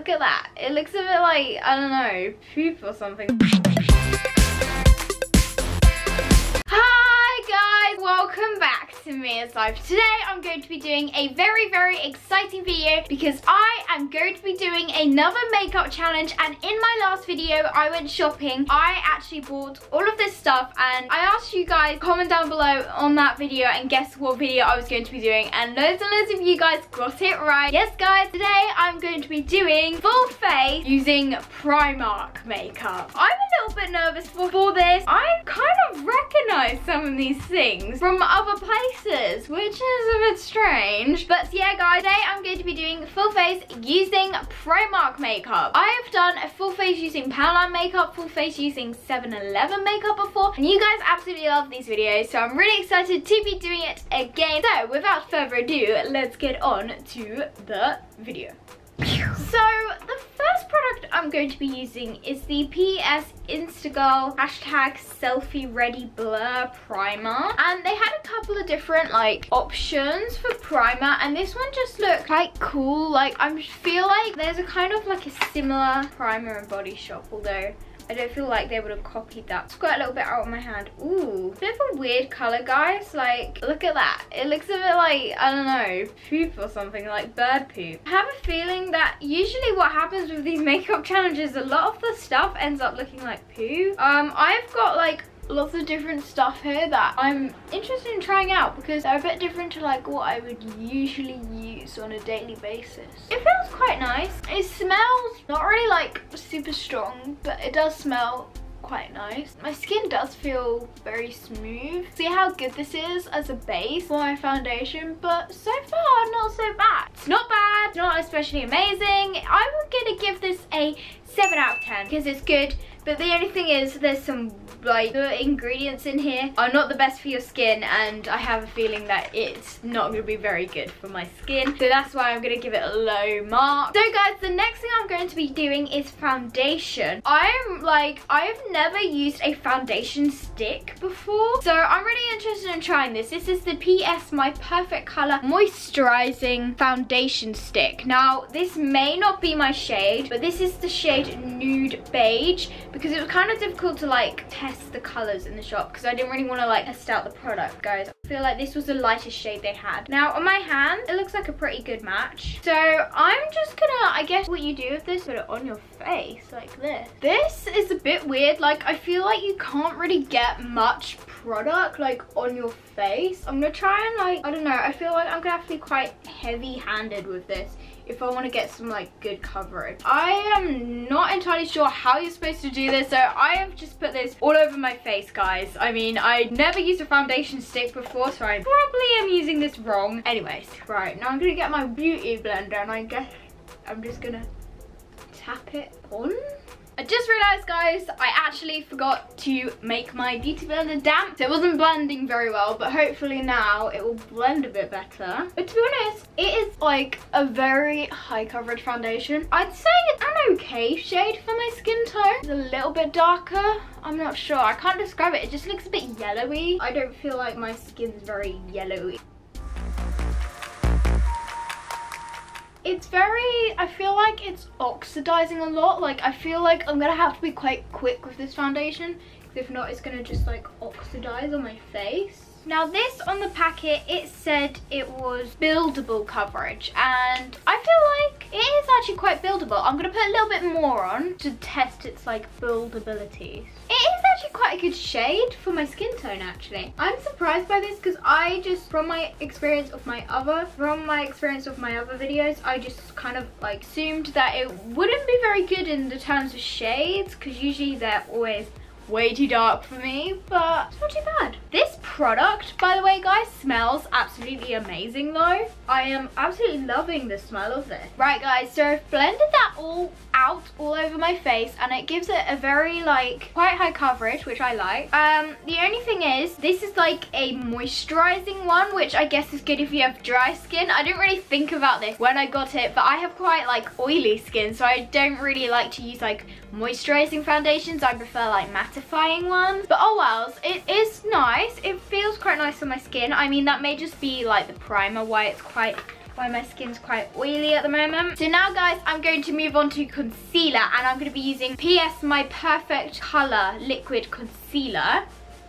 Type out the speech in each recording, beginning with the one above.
look at that. It looks a bit like, I don't know, poop or something. Hi guys, welcome back to Mia's Life. Today I'm going to be doing a very exciting video because I am going to be doing another makeup challenge, and in my last video I went shopping. I actually bought all of this stuff and I asked you guys comment down below on that video and guess what video I was going to be doing, and loads of you guys got it right. Yes guys, today I'm going to be doing full face using Primark makeup. I'm a little bit nervous for this. I kind of recognize some of these things from other places, which is a bit strange. But yeah guys, today I'm going to be doing full face using Primark makeup. I have done a full face using Poundland makeup, full face using 7-Eleven makeup before, and you guys absolutely love these videos, so I'm really excited to be doing it again. So without further ado, let's get on to the video. So the first product I'm going to be using is the PS Instagirl #selfie ready blur primer, and they had a couple of different like options for primer, and this one just looked quite cool. Like I feel like there's a kind of like a similar primer in Body Shop, although I don't feel like they would have copied that. It's got a little bit out of my hand. Ooh, bit of a weird color, guys. Like, look at that. It looks a bit like, I don't know, poop or something, like bird poop. I have a feeling that usually what happens with these makeup challenges, a lot of the stuff ends up looking like poo. I've got like lots of different stuff here that I'm interested in trying out because they're a bit different to like what I would usually use on a daily basis. It feels quite nice. It smells not really like super strong, but it does smell quite nice. My skin does feel very smooth. See how good this is as a base for my foundation, but so far not so bad. It's not bad, not especially amazing. I'm gonna give this a 7 out of 10 because it's good, but the only thing is there's some like the ingredients in here are not the best for your skin, and I have a feeling that it's not going to be very good for my skin, so that's why I'm going to give it a low mark. So guys, the next thing I'm going to be doing is foundation. I've never used a foundation stick before, so I'm really interested in trying this. This is the PS My Perfect Color Moisturizing Foundation Stick. Now this may not be my shade, but this is the shade Nude Beige, because it was kind of difficult to like test the colors in the shop because I didn't really want to like test out the product, guys. I feel like this was the lightest shade they had. Now on my hand it looks like a pretty good match, so I'm just gonna, I guess what you do with this, put it on your face like this. This is a bit weird. Like I feel like you can't really get much product like on your face. I'm gonna try and like, I don't know, I feel like I'm gonna have to be quite heavy-handed with this if I want to get some like good coverage. I am not entirely sure how you're supposed to do this, so I have just put this all over my face, guys. I mean, I never used a foundation stick before, so I probably am using this wrong. Anyways, right, now I'm gonna get my beauty blender and I guess I'm just gonna tap it on. I just realised, guys, I actually forgot to make my beauty blender damp, so it wasn't blending very well, but hopefully now it will blend a bit better. But to be honest, it is like a very high coverage foundation. I'd say it's an okay shade for my skin tone. It's a little bit darker. I'm not sure. I can't describe it. It just looks a bit yellowy. I don't feel like my skin's very yellowy. It's very, I feel like it's oxidizing a lot. Like I feel like I'm gonna have to be quite quick with this foundation, because if not it's gonna just like oxidize on my face. Now this on the packet, it said it was buildable coverage, and I feel like it is actually quite buildable. I'm gonna put a little bit more on to test its like buildability. It is actually quite a good shade for my skin tone actually. I'm surprised by this because I just, from my experience of my other videos, I just kind of like assumed that it wouldn't be very good in the terms of shades, because usually they're always way too dark for me, but it's not too bad. This product, by the way guys, smells absolutely amazing though. I am absolutely loving the smell of this. Right guys, so I've blended that all out all over my face, and it gives it a very like quite high coverage, which I like. The only thing is this is like a moisturizing one, which I guess is good if you have dry skin. I didn't really think about this when I got it, but I have quite like oily skin, so I don't really like to use like moisturizing foundations. I prefer like mattifying ones, but oh well, it is nice. It feels quite nice on my skin. I mean, that may just be like the primer, why it's quite why my skin's quite oily at the moment. So now guys, I'm going to move on to concealer, and I'm going to be using PS My Perfect Color Liquid Concealer.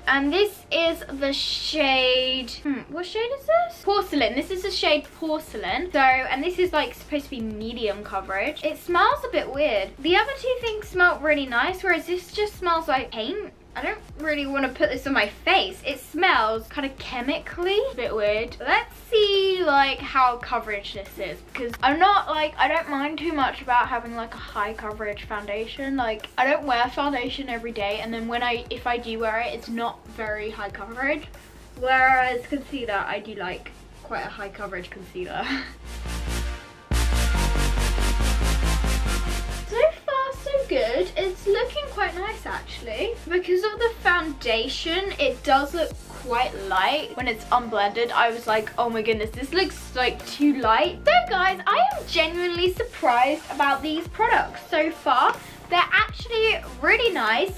And this is the shade, what shade is this? Porcelain. This is the shade Porcelain. So, and this is like supposed to be medium coverage. It smells a bit weird. The other two things smell really nice, whereas this just smells like paint. I don't really want to put this on my face. It smells kind of chemically. A bit weird. Let's see like how coverage this is, because I'm not like, I don't mind too much about having like a high coverage foundation. Like I don't wear foundation every day, and then if I do wear it, it's not very high coverage. Whereas concealer, I do like quite a high coverage concealer. Good. It's looking quite nice actually. Because of the foundation, it does look quite light. When it's unblended, I was like, oh my goodness, this looks like too light. So guys, I am genuinely surprised about these products so far. They're actually really nice.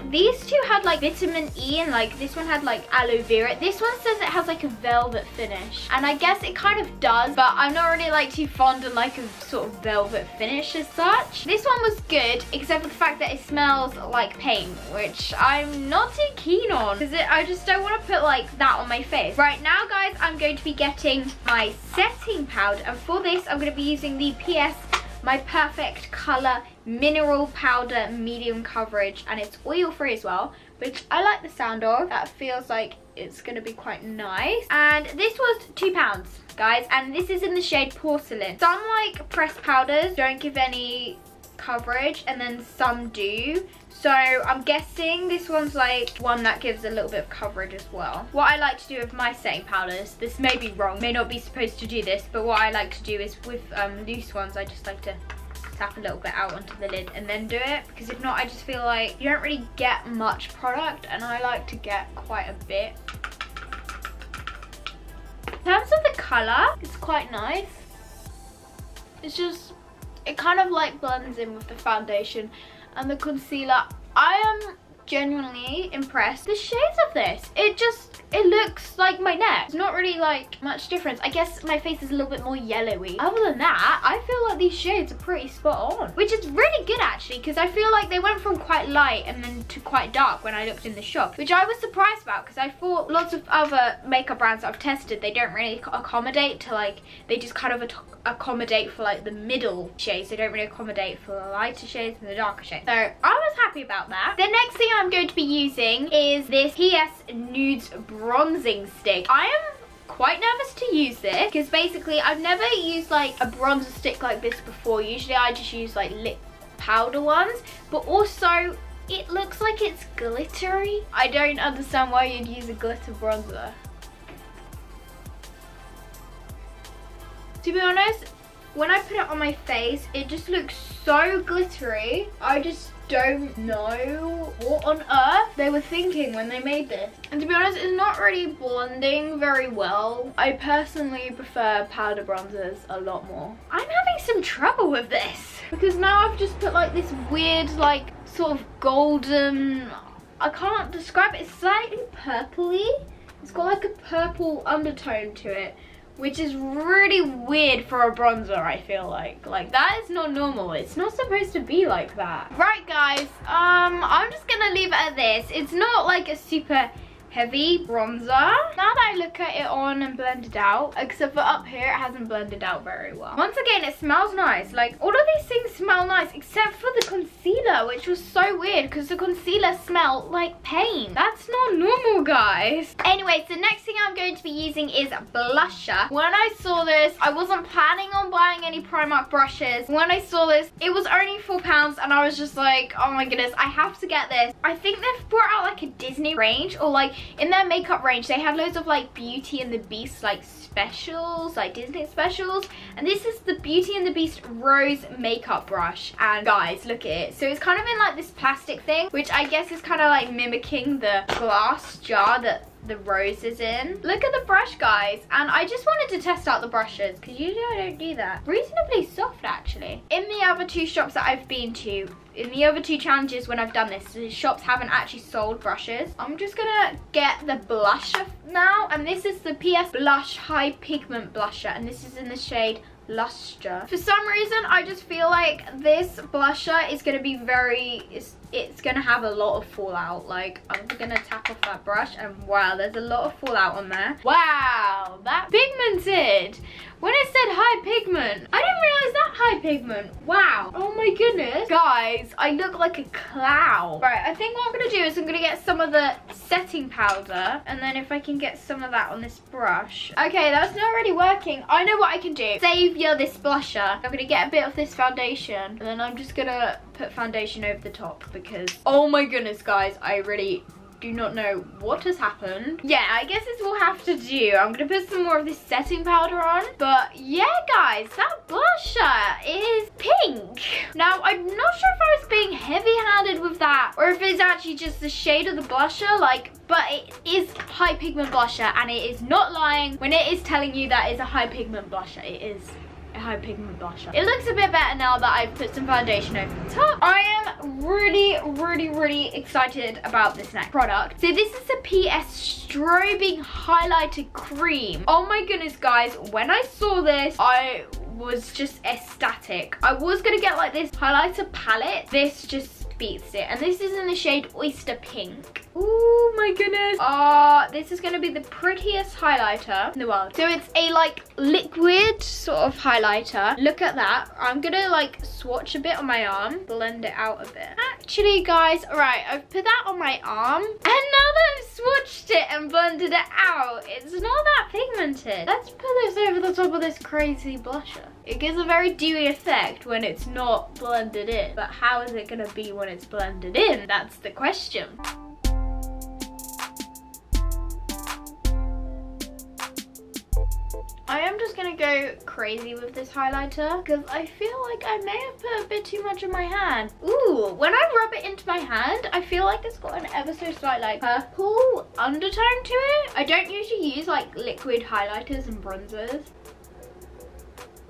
These two had like vitamin E, and like this one had like aloe vera. This one says it has like a velvet finish, and I guess it kind of does, but I'm not really like too fond of like a sort of velvet finish as such. This one was good, except for the fact that it smells like paint, which I'm not too keen on, because I just don't want to put like that on my face. Right now guys, I'm going to be getting my setting powder, and for this I'm going to be using the PS My Perfect Color Mineral Powder Medium Coverage, and it's oil free as well, which I like the sound of. That feels like it's gonna be quite nice. And this was £2 guys, and this is in the shade Porcelain. Some like pressed powders don't give any coverage, and then some do. So I'm guessing this one's like one that gives a little bit of coverage as well. What I like to do with my setting powders, this may be wrong, may not be supposed to do this, but what I like to do is with loose ones, I just like to tap a little bit out onto the lid and then do it, because if not, I just feel like you don't really get much product, and I like to get quite a bit. In terms of the colour, it's quite nice. It's just, it kind of like blends in with the foundation and the concealer. I am genuinely impressed. The shades of this, it looks like my neck. It's not really like much difference. I guess my face is a little bit more yellowy. Other than that, I feel like these shades are pretty spot on, which is really good actually, because I feel like they went from quite light and then to quite dark when I looked in the shop, which I was surprised about, because I thought lots of other makeup brands that I've tested, they don't really accommodate to like, they just kind of accommodate for like the middle shades. They don't really accommodate for the lighter shades and the darker shades. So I was happy about that. The next thing I'm going to be using is this PS Nudes bronzing stick. I am quite nervous to use this, because basically I've never used like a bronzer stick like this before. Usually I just use like lip powder ones, but also it looks like it's glittery. I don't understand why you'd use a glitter bronzer. To be honest, when I put it on my face, it just looks so glittery. I just don't know what on earth they were thinking when they made this. And to be honest, it's not really blending very well. I personally prefer powder bronzers a lot more. I'm having some trouble with this, because now I've just put like this weird like sort of golden, I can't describe it, it's slightly purpley. It's got like a purple undertone to it, which is really weird for a bronzer, I feel like. Like, that is not normal. It's not supposed to be like that. Right, guys, I'm just gonna leave it at this. It's not like a super heavy bronzer. Now that I look at it on and blend it out, except for up here, it hasn't blended out very well. Once again, it smells nice. Like, all of these things smell nice, except for the concealer, which was so weird, because the concealer smelled like paint. That's not normal, guys. Anyway, so next thing I'm going to be using is blusher. When I saw this, I wasn't planning on buying any Primark brushes. When I saw this, it was only £4, and I was just like, oh my goodness, I have to get this. I think they've brought out like a Disney range, or like in their makeup range, they have loads of like Beauty and the Beast like specials, like Disney specials, and this is the Beauty and the Beast Rose makeup brush. And guys, look at it. So it's kind of in like this plastic thing, which I guess is kind of like mimicking the glass jar that the roses in. Look at the brush, guys. And I just wanted to test out the brushes because usually I don't do that. Reasonably soft, actually. In the other two shops that I've been to, in the other two challenges when I've done this, the shops haven't actually sold brushes. I'm just gonna get the blusher now, and this is the PS Blush High Pigment Blusher, and this is in the shade Luster. For some reason, I just feel like this blusher is gonna be it's gonna have a lot of fallout. Like, I'm gonna tap off that brush, and wow, there's a lot of fallout on there. Wow, that pigmented. When it said high pigment, I didn't realize that high pigment. Wow. Oh my goodness. Guys, I look like a clown. Right, I think what I'm gonna do is I'm gonna get some of the setting powder, and then if I can get some of that on this brush. Okay, that's not really working. I know what I can do. Savior this blusher. I'm gonna get a bit of this foundation, and then I'm just gonna put foundation over the top because, oh my goodness, guys, I really do not know what has happened. Yeah, I guess it's what we'll have to do. I'm gonna put some more of this setting powder on. But yeah, guys, that blusher is pink. Now, I'm not sure if I was being heavy-handed with that or if it's actually just the shade of the blusher, like, but it is high pigment blusher, and it is not lying when it is telling you that it's a high pigment blusher. It is a high pigment blusher. It looks a bit better now that I've put some foundation over the top. I am really excited about this next product. So this is the PS Strobing Highlighter Cream. Oh my goodness, guys, when I saw this, I was just ecstatic. I was gonna get like this highlighter palette. This just beats it, and this is in the shade Oyster Pink. Oh my goodness. This is gonna be the prettiest highlighter in the world. So it's a like liquid sort of highlighter. Look at that. I'm gonna like swatch a bit on my arm, blend it out a bit. Actually, guys, right, I've put that on my arm, and now that I've swatched it and blended it out, it's not that pigmented. Let's put this over the top of this crazy blusher. It gives a very dewy effect when it's not blended in, but how is it gonna be when it's blended in? That's the question. I am just gonna go crazy with this highlighter because I feel like I may have put a bit too much in my hand. Ooh, when I rub it into my hand, I feel like it's got an ever so slight like purple undertone to it. I don't usually use like liquid highlighters and bronzers.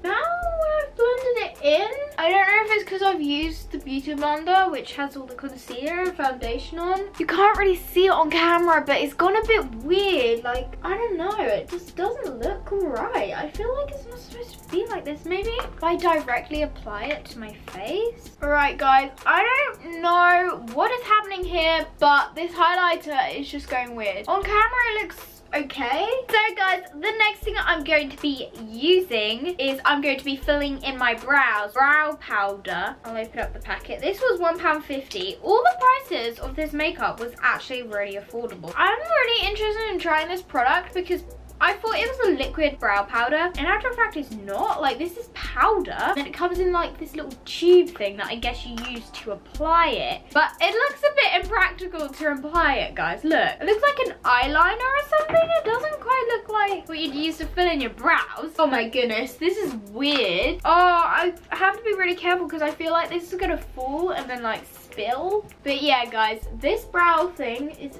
Now I've blended it in, I don't know if it's because I've used the Beauty Blender, which has all the concealer and foundation on. You can't really see it on camera, but it's gone a bit weird. Like, I don't know, it just doesn't look right. I feel like it's not supposed to be like this. Maybe if I directly apply it to my face. Alright, guys, I don't know what is happening here, but this highlighter is just going weird. On camera, it looks okay. So guys, the next thing I'm going to be using is I'm going to be filling in my brows. Brow powder. I'll open up the packet. This was £1.50. All the prices of this makeup was actually really affordable. I'm really interested in trying this product because I thought it was a liquid brow powder. In actual fact, it's not. Like, this is powder. And it comes in like this little tube thing that I guess you use to apply it. But it looks a bit impractical to apply it, guys. Look, it looks like an eyeliner or something. It doesn't quite look like what you'd use to fill in your brows. Oh my goodness, this is weird. Oh, I have to be really careful because I feel like this is gonna fall and then like spill. But yeah, guys, this brow thing is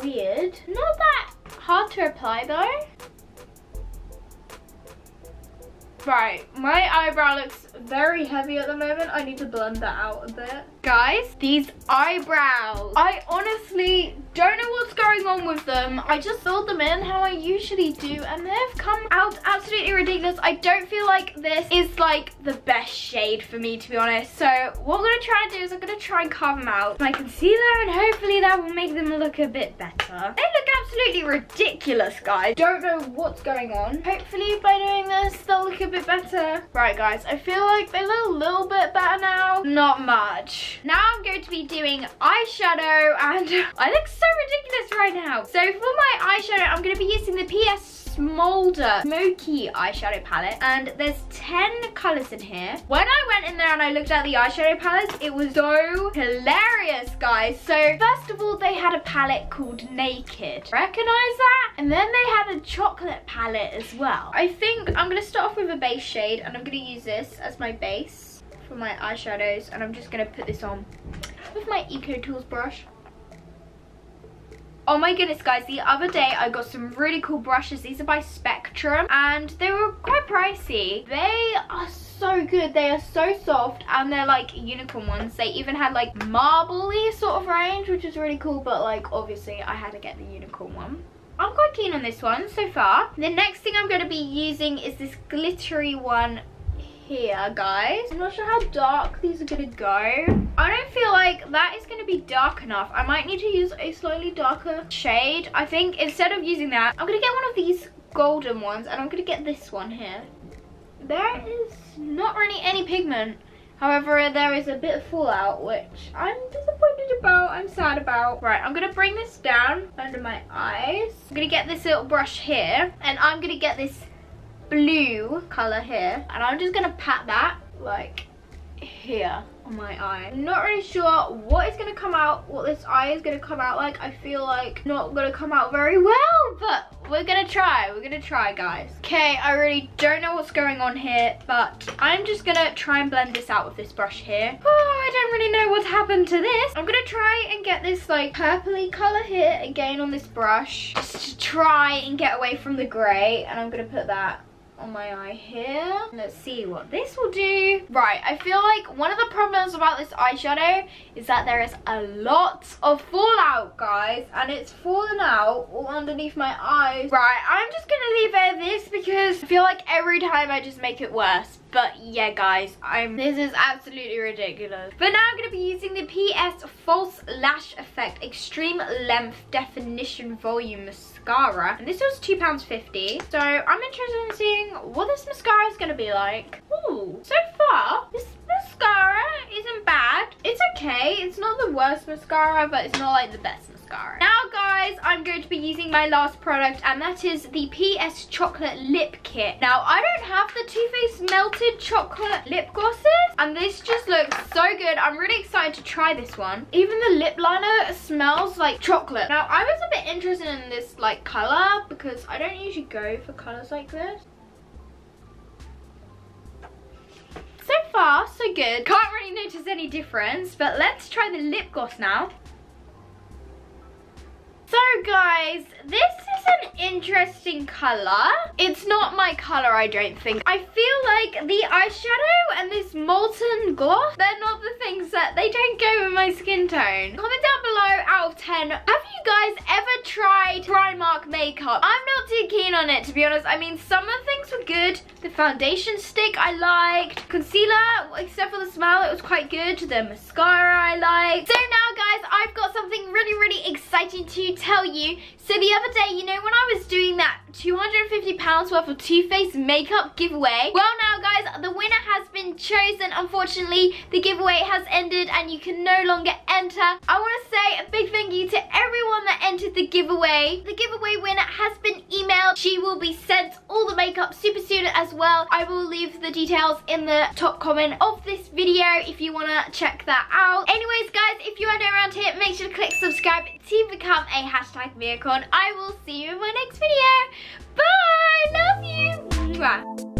weird. Not that hard to apply though. Right, my eyebrow looks very heavy at the moment. I need to blend that out a bit. Guys, these eyebrows, I honestly don't know what's going on with them. I just filled them in how I usually do, and they've come out absolutely ridiculous. I don't feel like this is like the best shade for me, to be honest. So what I'm gonna try and do is I'm gonna try and carve them out with my concealer, and hopefully that will make them look a bit better. They look absolutely ridiculous, guys. Don't know what's going on. Hopefully by doing this, they'll look a bit better. Right, guys, I feel like they look a little bit better now. Not much. Now I'm going to be doing eyeshadow, and I look so ridiculous right now. So for my eyeshadow, I'm going to be using the PS Smolder Smoky eyeshadow palette, and there's 10 colours in here. When I went in there and I looked at the eyeshadow palettes, it was so hilarious, guys. So first of all, they had a palette called Naked. Recognize that? And then they had a chocolate palette as well. I think I'm going to start off with a base shade, and I'm going to use this as my base for my eyeshadows, and I'm just going to put this on with my Eco Tools brush. Oh my goodness, guys, the other day I got some really cool brushes. These are by Spectrum and they were quite pricey. They are so good. They are so soft and they're like unicorn ones. They even had like marble-y sort of range, which is really cool, but like obviously I had to get the unicorn one. I'm quite keen on this one so far. The next thing I'm going to be using is this glittery one here, guys. I'm not sure how dark these are going to go. I don't feel like that is going to be dark enough. I might need to use a slightly darker shade. I think instead of using that, I'm going to get one of these golden ones and I'm going to get this one here. There is not really any pigment. However, there is a bit of fallout, which I'm disappointed about. I'm sad about. Right, I'm going to bring this down under my eyes. I'm going to get this little brush here and I'm going to get this blue color here and I'm just gonna pat that like here on my eye. I'm not really sure what is gonna come out, what this eye is gonna come out like. I feel like not gonna come out very well, but we're gonna try, guys. Okay, I really don't know what's going on here, but I'm just gonna try and blend this out with this brush here. Oh, I don't really know what's happened to this. I'm gonna try and get this like purpley color here again on this brush, just to try and get away from the gray, and I'm gonna put that on my eye here. Let's see what this will do. Right, I feel like one of the problems about this eyeshadow is that there is a lot of fallout, guys, and it's fallen out all underneath my eyes. Right, I'm just gonna leave it at this because I feel like every time I just make it worse. But yeah, guys, this is absolutely ridiculous. But now I'm going to be using the PS False Lash Effect Extreme Length Definition Volume Mascara. And this was £2.50. So I'm interested in seeing what this mascara is going to be like. Ooh, so far, this mascara isn't bad. It's okay. It's not the worst mascara, but it's not like the best mascara. Now, guys, I'm going to be using my last product, and that is the PS Chocolate Lip Kit. Now, I don't have the Too Faced Melted Chocolate Lip Glosses, and this just looks so good. I'm really excited to try this one. Even the lip liner smells like chocolate. Now, I was a bit interested in this like color because I don't usually go for colors like this. So far, so good. Can't really notice any difference, but let's try the lip gloss now. So guys, this is an interesting color. It's not my color, I don't think. I feel like the eyeshadow and this molten gloss, they're not the things that, they don't go with my skin tone. Comment down below, out of 10, have you guys ever tried Primark makeup? I'm not too keen on it, to be honest. I mean, some of the things were good. The foundation stick I liked. Concealer, except for the smell, it was quite good. The mascara I liked. So now guys, I've got something really, really exciting to tell you. So the other day, you know when I was doing that £250 worth of Too Faced makeup giveaway? Well now guys, the winner has been chosen. Unfortunately, the giveaway has ended and you can no longer enter. I want to say a big thank you to everyone that entered the giveaway. The giveaway winner has been emailed. She will be sent all the makeup super soon as well. I will leave the details in the top comment of this video if you want to check that out. Anyways guys, if you are new around here, make sure to click subscribe to become a #Miracorn. I will see you in my next video. Bye! Love you! Mwah.